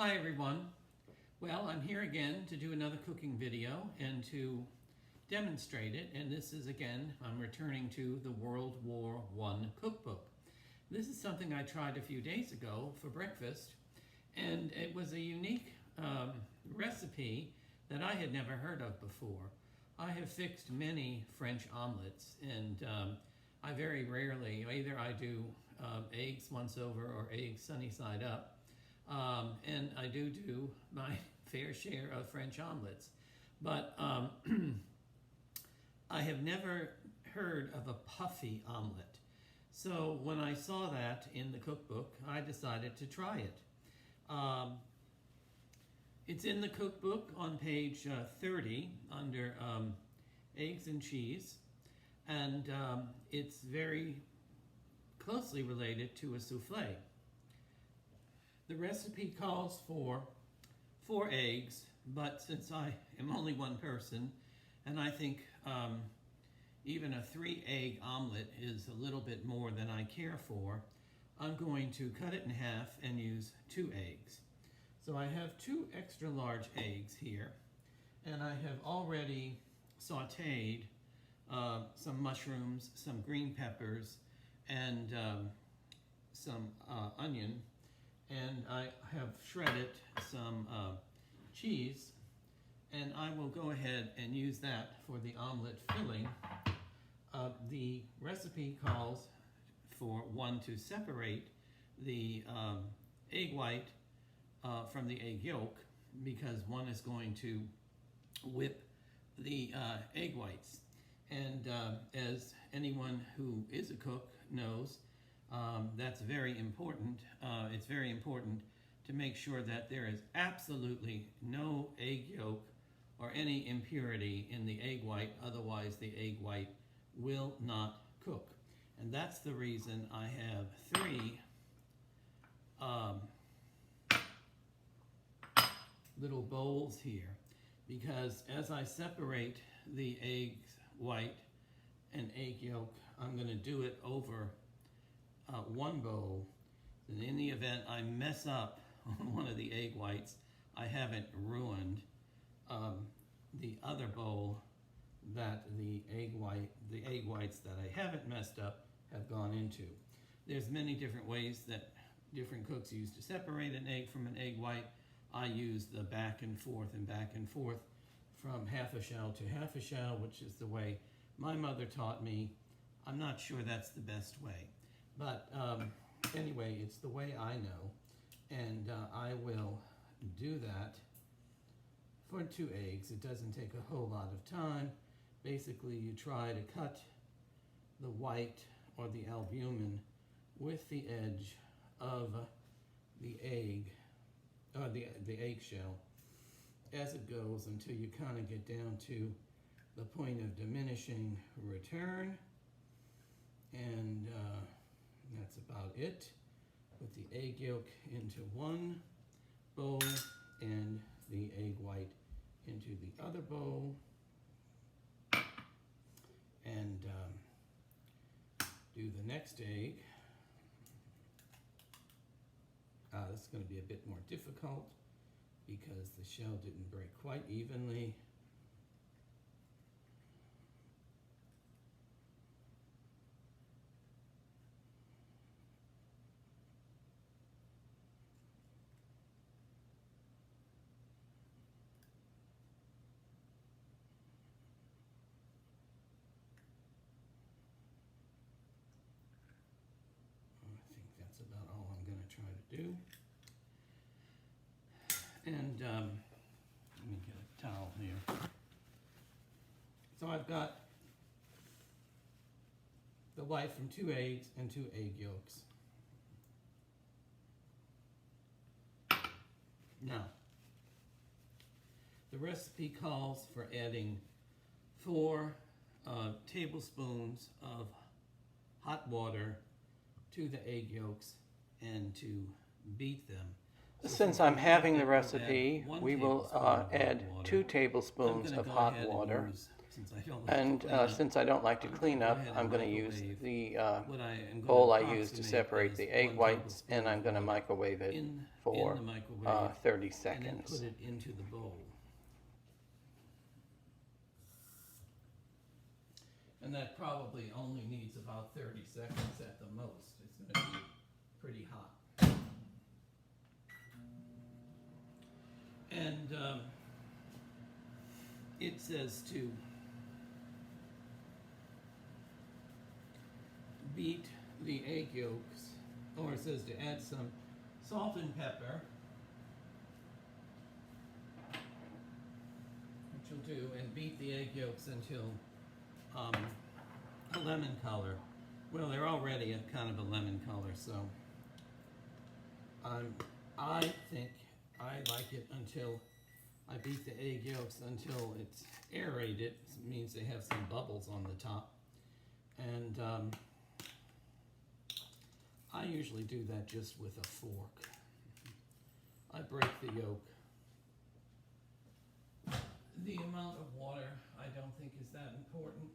Hi everyone. Well, I'm here again to do another cooking video and to demonstrate it. And this is again, I'm returning to the World War I cookbook. This is something I tried a few days ago for breakfast, and it was a unique recipe that I had never heard of before. I have fixed many French omelets, and I very rarely, either I do eggs once over or eggs sunny side up. And I do my fair share of French omelets. But I have never heard of a puffy omelette. So when I saw that in the cookbook, I decided to try it. It's in the cookbook on page 30 under eggs and cheese. And it's very closely related to a souffle. The recipe calls for 4 eggs, but since I am only one person, and I think even a 3-egg omelet is a little bit more than I care for, I'm going to cut it in half and use 2 eggs. So I have 2 extra large eggs here, and I have already sauteed some mushrooms, some green peppers, and some onion. And I have shredded some cheese, and I will go ahead and use that for the omelet filling. The recipe calls for one to separate the egg white from the egg yolk, because one is going to whip the egg whites. And as anyone who is a cook knows, that's very important. It's very important to make sure that there is absolutely no egg yolk or any impurity in the egg white, otherwise the egg white will not cook. And that's the reason I have 3 little bowls here, because as I separate the egg white and egg yolk, I'm going to do it over one bowl, and in the event I mess up one of the egg whites, I haven't ruined the other bowl that the egg whites that I haven't messed up have gone into. There's many different ways that different cooks use to separate an egg from an egg white. I use the back and forth from half a shell to half a shell, which is the way my mother taught me. I'm not sure that's the best way. But anyway, it's the way I know, and I will do that for 2 eggs. It doesn't take a whole lot of time. Basically, you try to cut the white or the albumin with the edge of the egg, or the eggshell, as it goes until you kind of get down to the point of diminishing return, and that's about it. Put the egg yolk into one bowl and the egg white into the other bowl, and do the next egg. This is going to be a bit more difficult because the shell didn't break quite evenly. About all I'm going to try to do. And let me get a towel here. So I've got the white from 2 eggs and 2 egg yolks. Now, the recipe calls for adding 4 tablespoons of hot water to the egg yolks and to beat them. Since I'm having the recipe, we will add 2 tablespoons of hot water. Since I don't like to clean up, I'm going to use the bowl I use to separate the egg whites, and I'm going to microwave it for 30 seconds. And then put it into the bowl. And that probably only needs about 30 seconds at the most. It's going to be pretty hot. And it says to beat the egg yolks, or it says to add some salt and pepper, which you'll do, and beat the egg yolks until a lemon color. Well, they're already a kind of a lemon color, so I think I like it until I beat the egg yolks until it's aerated. It means they have some bubbles on the top. And I usually do that just with a fork. I break the yolk. The amount of water I don't think is that important.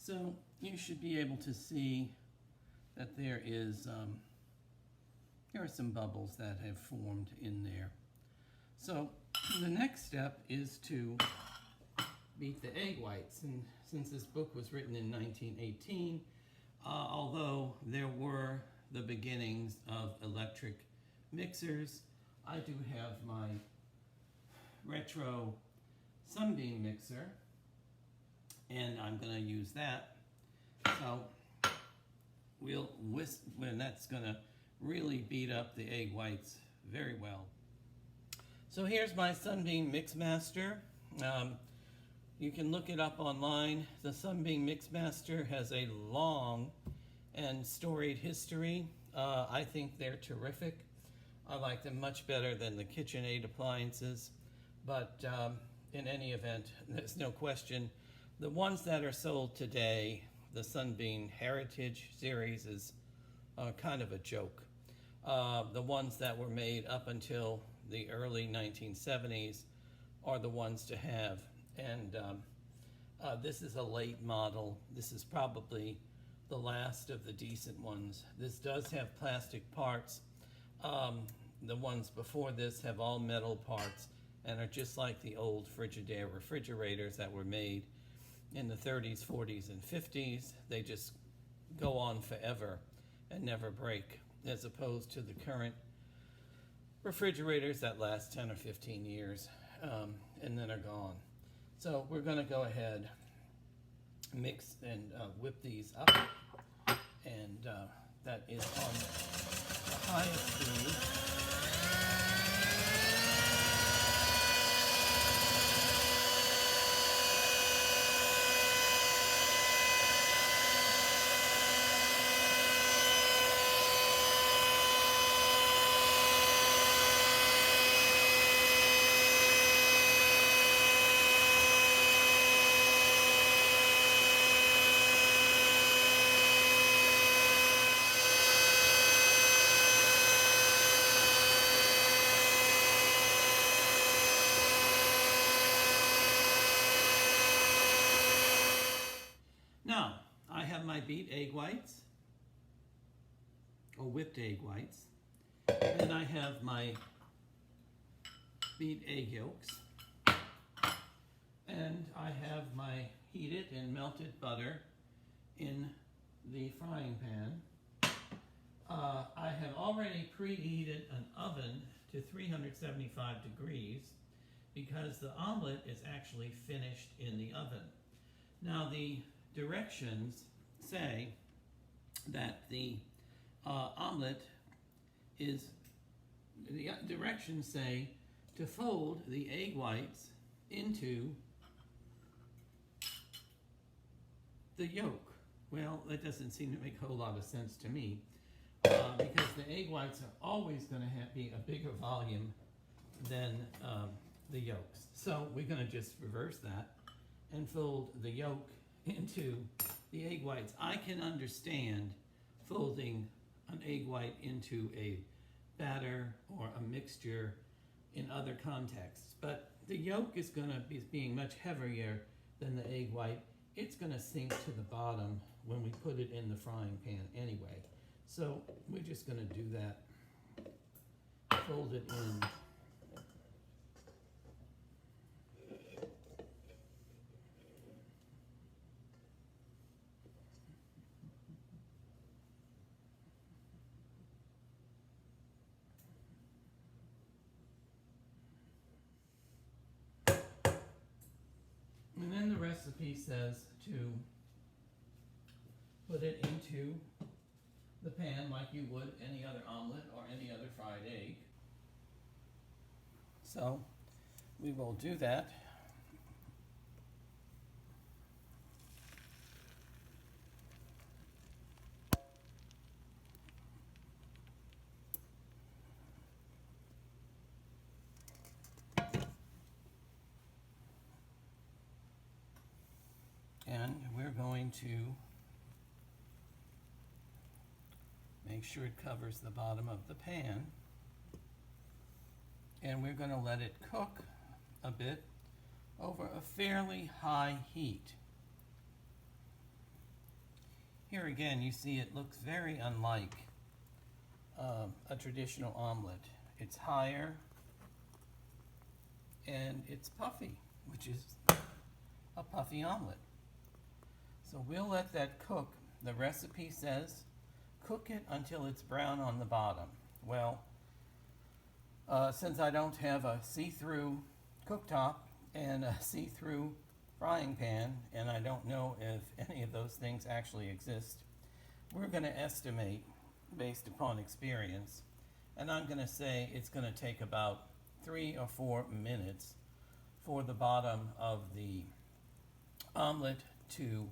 So you should be able to see that there are some bubbles that have formed in there. So the next step is to beat the egg whites. And since this book was written in 1918, although there were the beginnings of electric mixers, I do have my retro sunbeam mixer, and I'm going to use that. So we'll whisk, and that's going to really beat up the egg whites very well. So here's my Sunbeam Mixmaster. You can look it up online. The Sunbeam Mixmaster has a long and storied history. I think they're terrific. I like them much better than the KitchenAid appliances, but in any event, there's no question. The ones that are sold today, the Sunbeam Heritage series, is kind of a joke. The ones that were made up until the early 1970s are the ones to have. And this is a late model. This is probably the last of the decent ones. This does have plastic parts. The ones before this have all metal parts and are just like the old Frigidaire refrigerators that were made in the 30s, 40s, and 50s. They just go on forever and never break, as opposed to the current refrigerators that last 10 or 15 years and then are gone. So we're going to go ahead, mix and whip these up, and that is on the highest speed. Now, I have my beat egg whites, or whipped egg whites, and I have my beat egg yolks, and I have my heated and melted butter in the frying pan. I have already preheated an oven to 375 degrees because the omelet is actually finished in the oven. Now, the directions say that the directions say to fold the egg whites into the yolk. Well, that doesn't seem to make a whole lot of sense to me because the egg whites are always going to be a bigger volume than the yolks. So we're going to just reverse that and fold the yolk into the egg whites. I can understand folding an egg white into a batter or a mixture in other contexts, but the yolk is going to be being much heavier than the egg white. It's going to sink to the bottom when we put it in the frying pan anyway. So we're just going to do that. Fold it in. And then the recipe says to put it into the pan like you would any other omelet or any other fried egg. So we will do that. And we're going to make sure it covers the bottom of the pan. And we're going to let it cook a bit over a fairly high heat. Here again, you see it looks very unlike a traditional omelet. It's higher and it's puffy, which is a puffy omelet. So we'll let that cook. The recipe says cook it until it's brown on the bottom. Well, since I don't have a see-through cooktop and a see-through frying pan, and I don't know if any of those things actually exist, we're going to estimate based upon experience, and I'm going to say it's going to take about 3 or 4 minutes for the bottom of the omelet to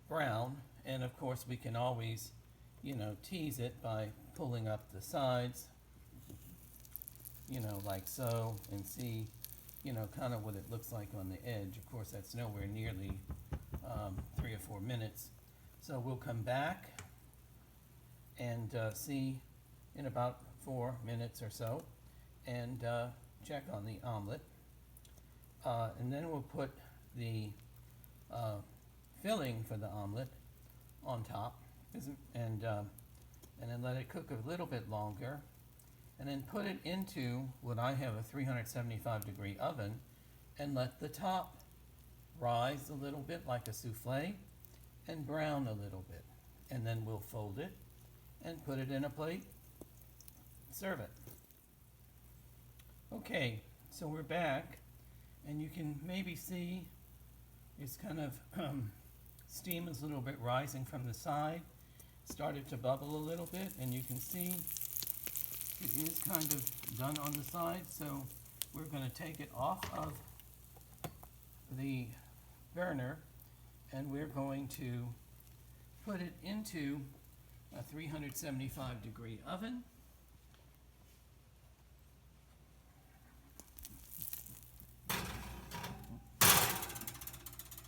brown. And of course we can always, tease it by pulling up the sides, like so, and see, kind of what it looks like on the edge. Of course, that's nowhere nearly 3 or 4 minutes. So we'll come back and see in about 4 minutes or so and check on the omelet. And then we'll put the filling for the omelet on top, and then let it cook a little bit longer, and then put it into what I have a 375-degree oven, and let the top rise a little bit like a souffle and brown a little bit, and then we'll fold it and put it in a plate, serve it. Okay, so we're back, and you can maybe see it's kind of steam is a little bit rising from the side. Started to bubble a little bit, and you can see it is kind of done on the side. So we're going to take it off of the burner, and we're going to put it into a 375-degree oven.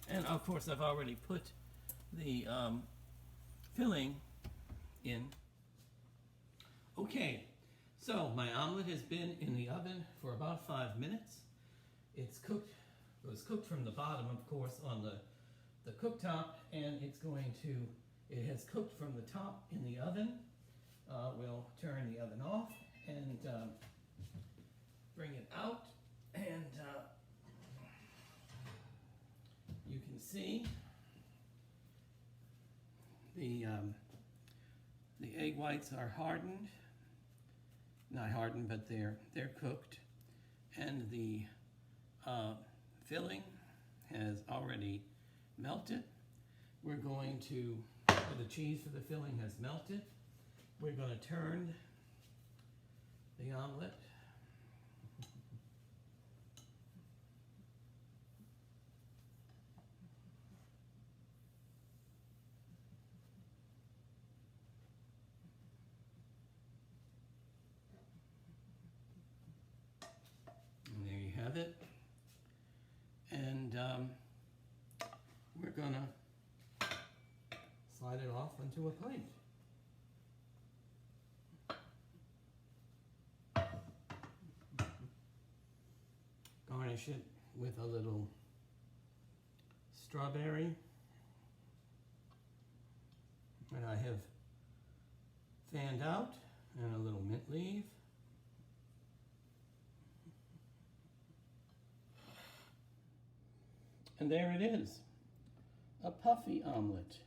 And of course, I've already put the filling in. Okay, so my omelet has been in the oven for about 5 minutes. It's cooked. It was cooked from the bottom, of course, on the cooktop, and it has cooked from the top in the oven. We'll turn the oven off and bring it out, and you can see the egg whites are hardened. Not hardened, but they're cooked, and the filling has already melted. We're going to, the cheese for the filling has melted. We're going to turn the omelet. it, and we're gonna slide it off onto a plate. Garnish it with a little strawberry, and I have fanned out, and a little mint leaf. And there it is, a puffy omelet.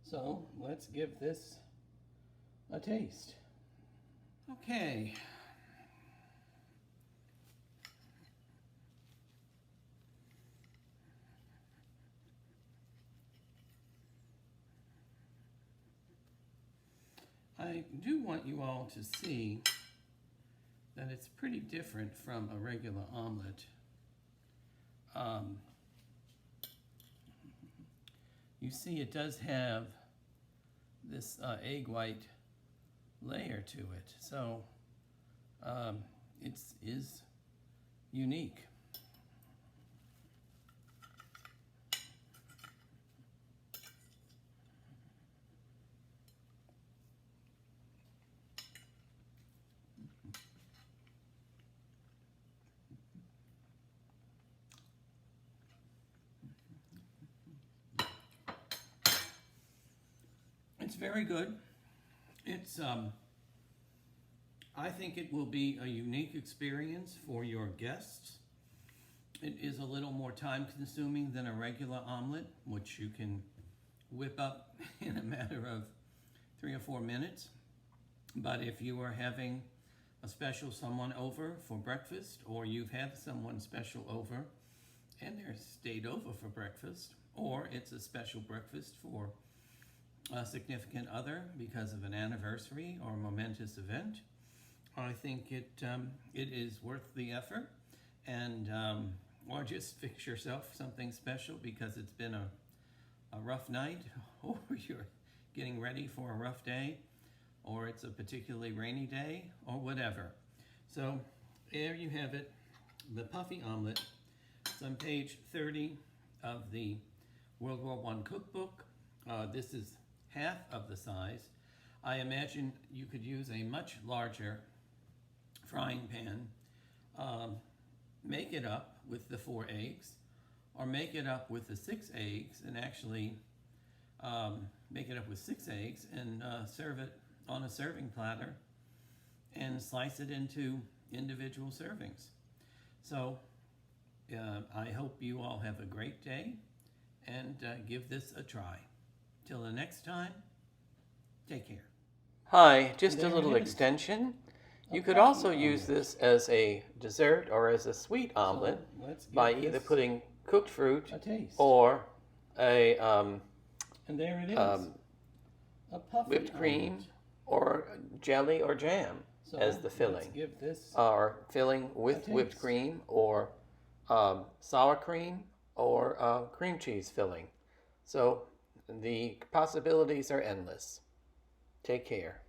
So let's give this a taste. Okay. I do want you all to see that it's pretty different from a regular omelet. You see it does have this egg white layer to it, so it is unique. It's very good. It's, I think it will be a unique experience for your guests. It is a little more time consuming than a regular omelet, which you can whip up in a matter of 3 or 4 minutes. But if you are having a special someone over for breakfast, or you've had someone special over and they're stayed over for breakfast, or it's a special breakfast for a significant other because of an anniversary or a momentous event, I think it is worth the effort. And or just fix yourself something special because it's been a rough night, or you're getting ready for a rough day, or it's a particularly rainy day, or whatever. So there you have it, the puffy omelet. It's on page 30 of the World War I cookbook. This is half of the size. I imagine you could use a much larger frying pan. Make it up with the 4 eggs, or make it up with the 6 eggs, and actually make it up with 6 eggs and serve it on a serving platter and slice it into individual servings. So I hope you all have a great day and give this a try. Till the next time, take care. Hi, just a little extension. You could also use this as a dessert or as a sweet omelet by either putting cooked fruit or a and there it is, a whipped cream or jelly or jam as the filling, or filling with whipped cream or sour cream or cream cheese filling. So the possibilities are endless. Take care.